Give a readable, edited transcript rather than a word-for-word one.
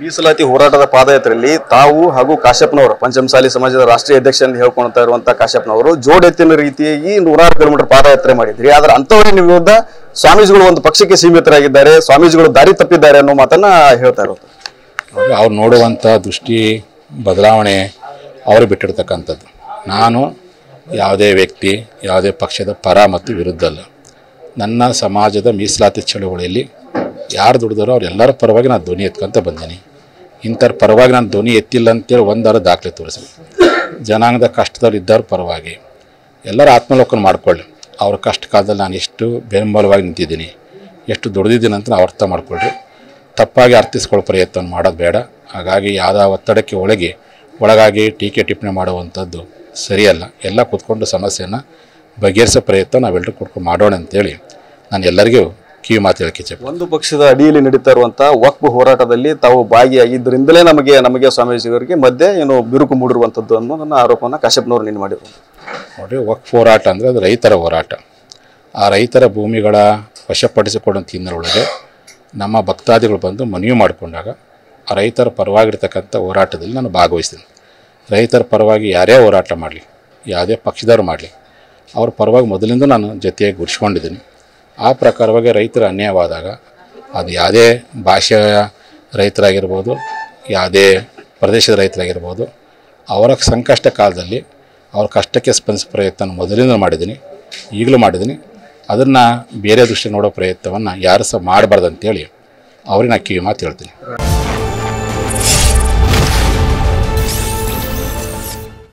ಮೀಸಲಾತಿ ಹೋರಾಟದ ಪಾದಯಾತ್ರೆಯಲ್ಲಿ ತಾವು ಹಾಗೂ ಕಾಶ್ಯಪ್ನವರು ಪಂಚಮಸಾಲಿ ಸಮಾಜದ ರಾಷ್ಟ್ರೀಯ ಅಧ್ಯಕ್ಷ ಎಂದು ಹೇಳ್ಕೊಳ್ತಾ ಇರುವಂತಹ ಕಾಶ್ಯಪ್ನವರು ಜೋಡೆತ್ತಿನ ರೀತಿಯಾಗಿ 106 ಕಿಲೋಮೀಟರ್ ಪಾದಯಾತ್ರೆ ಮಾಡಿದ್ರಿ. ಆದ್ರೆ ಅಂತವರೇ ವಿರುದ್ಧ ಸ್ವಾಮೀಜಿಗಳು ಒಂದು ಪಕ್ಷಕ್ಕೆ ಸೀಮಿತರಾಗಿದ್ದಾರೆ, ಸ್ವಾಮೀಜಿಗಳು ದಾರಿ ತಪ್ಪಿದ್ದಾರೆ ಅನ್ನೋ ಮಾತನ್ನ ಹೇಳ್ತಾ ಇರೋದು. ಅವ್ರು ನೋಡುವಂಥ ದೃಷ್ಟಿ ಬದಲಾವಣೆ ಅವರು ಬಿಟ್ಟಿರ್ತಕ್ಕಂಥದ್ದು. ನಾನು ಯಾವುದೇ ವ್ಯಕ್ತಿ ಯಾವುದೇ ಪಕ್ಷದ ಪರ ಮತ್ತು ವಿರುದ್ಧ ಅಲ್ಲ. ನನ್ನ ಸಮಾಜದ ಮೀಸಲಾತಿ ಚಳುವಳಿಯಲ್ಲಿ ಯಾರು ದುಡಿದಾರೋ ಅವರೆಲ್ಲರ ಪರವಾಗಿ ನಾನು ಧ್ವನಿ ಎತ್ಕೊಂತ ಬಂದೀನಿ. ಇಂಥವ್ರ ಪರವಾಗಿ ನಾನು ಧ್ವನಿ ಎತ್ತಿಲ್ಲ ಅಂತೇಳಿ ಒಂದಾರ ದಾಖಲೆ ತೋರಿಸಿ, ಜನಾಂಗದ ಕಷ್ಟದವ್ರು ಇದ್ದವ್ರ ಪರವಾಗಿ ಎಲ್ಲರೂ ಆತ್ಮಲೋಕನ ಮಾಡ್ಕೊಳ್ಳಿ. ಅವ್ರ ಕಷ್ಟ ಕಾಲದಲ್ಲಿ ನಾನು ಎಷ್ಟು ಬೆಂಬಲವಾಗಿ ನಿಂತಿದ್ದೀನಿ, ಎಷ್ಟು ದುಡಿದಿದ್ದೀನಿ ಅಂತ ನಾವು ಅರ್ಥ ಮಾಡ್ಕೊಳ್ರಿ. ತಪ್ಪಾಗಿ ಅರ್ಥಿಸ್ಕೊಳ್ಳೋ ಪ್ರಯತ್ನ ಮಾಡೋದು ಬೇಡ. ಹಾಗಾಗಿ ಯಾವುದೋ ಒತ್ತಡಕ್ಕೆ ಒಳಗಾಗಿ ಟೀಕೆ ಟಿಪ್ಪಣಿ ಮಾಡುವಂಥದ್ದು ಸರಿಯಲ್ಲ. ಎಲ್ಲ ಕೂತ್ಕೊಂಡು ಸಮಸ್ಯೆಯನ್ನು ಬಗೆಹರಿಸೋ ಪ್ರಯತ್ನ ನಾವೆಲ್ಲರೂ ಕೂತ್ಕೊಂಡು ಮಾಡೋಣ ಅಂತೇಳಿ ನಾನು ಎಲ್ಲರಿಗೂ ಕಿವಿ ಮಾತು ಹೇಳಕ್ಕೆ ಒಂದು ಪಕ್ಷದ ಅಡಿಯಲ್ಲಿ ನಡೀತಾ ಇರುವಂತಹ ವಕ್ಫ್ ಹೋರಾಟದಲ್ಲಿ ತಾವು ಭಾಗಿಯಾಗಿದ್ದರಿಂದಲೇ ನಮಗೆ ಸ್ವಾಮೀಜಿಯವರಿಗೆ ಮಧ್ಯೆ ಏನು ಬಿರುಕು ಮೂಡಿರುವಂಥದ್ದು ಅನ್ನೋ ನನ್ನ ಆರೋಪವನ್ನು ಕಾಶ್ಯಪ್ನವರು ನೀನು ಮಾಡಿದ್ರು. ನೋಡಿ, ವಕ್ಫ್ ಹೋರಾಟ ಅಂದರೆ ಅದು ರೈತರ ಹೋರಾಟ. ಆ ರೈತರ ಭೂಮಿಗಳ ವಶಪಡಿಸಿಕೊಳ್ಳುವಂಥ ಹಿನ್ನೆಲೆಯೊಳಗೆ ನಮ್ಮ ಭಕ್ತಾದಿಗಳು ಬಂದು ಮನವಿ ಮಾಡಿಕೊಂಡಾಗ ಆ ರೈತರ ಪರವಾಗಿರ್ತಕ್ಕಂಥ ಹೋರಾಟದಲ್ಲಿ ನಾನು ಭಾಗವಹಿಸ್ತೀನಿ. ರೈತರ ಪರವಾಗಿ ಯಾರೇ ಹೋರಾಟ ಮಾಡಲಿ, ಯಾವುದೇ ಪಕ್ಷದವ್ರು ಮಾಡಲಿ, ಅವ್ರ ಪರವಾಗಿ ಮೊದಲಿಂದ ನಾನು ಜೊತೆಯಾಗಿ ಗುರುಸ್ಕೊಂಡಿದ್ದೀನಿ. ಆ ಪ್ರಕಾರವಾಗಿ ರೈತರ ಅನ್ಯಾಯವಾದಾಗ ಅದು ಯಾವುದೇ ಭಾಷೆಯ ರೈತರಾಗಿರ್ಬೋದು, ಯಾವುದೇ ಪ್ರದೇಶದ ರೈತರಾಗಿರ್ಬೋದು, ಅವರ ಸಂಕಷ್ಟ ಕಾಲದಲ್ಲಿ ಅವ್ರ ಕಷ್ಟಕ್ಕೆ ಸ್ಪಂದಿಸೋ ಪ್ರಯತ್ನ ಮೊದಲಿಂದ ಮಾಡಿದ್ದೀನಿ, ಈಗಲೂ ಮಾಡಿದ್ದೀನಿ. ಅದನ್ನು ಬೇರೆ ದೃಷ್ಟಿ ನೋಡೋ ಪ್ರಯತ್ನವನ್ನು ಯಾರು ಸಹ ಮಾಡಬಾರ್ದು ಅಂತೇಳಿ ಅವ್ರಿಗೆ ನಾನು ಕಿವಿ ಮಾತು ಹೇಳ್ತೀನಿ.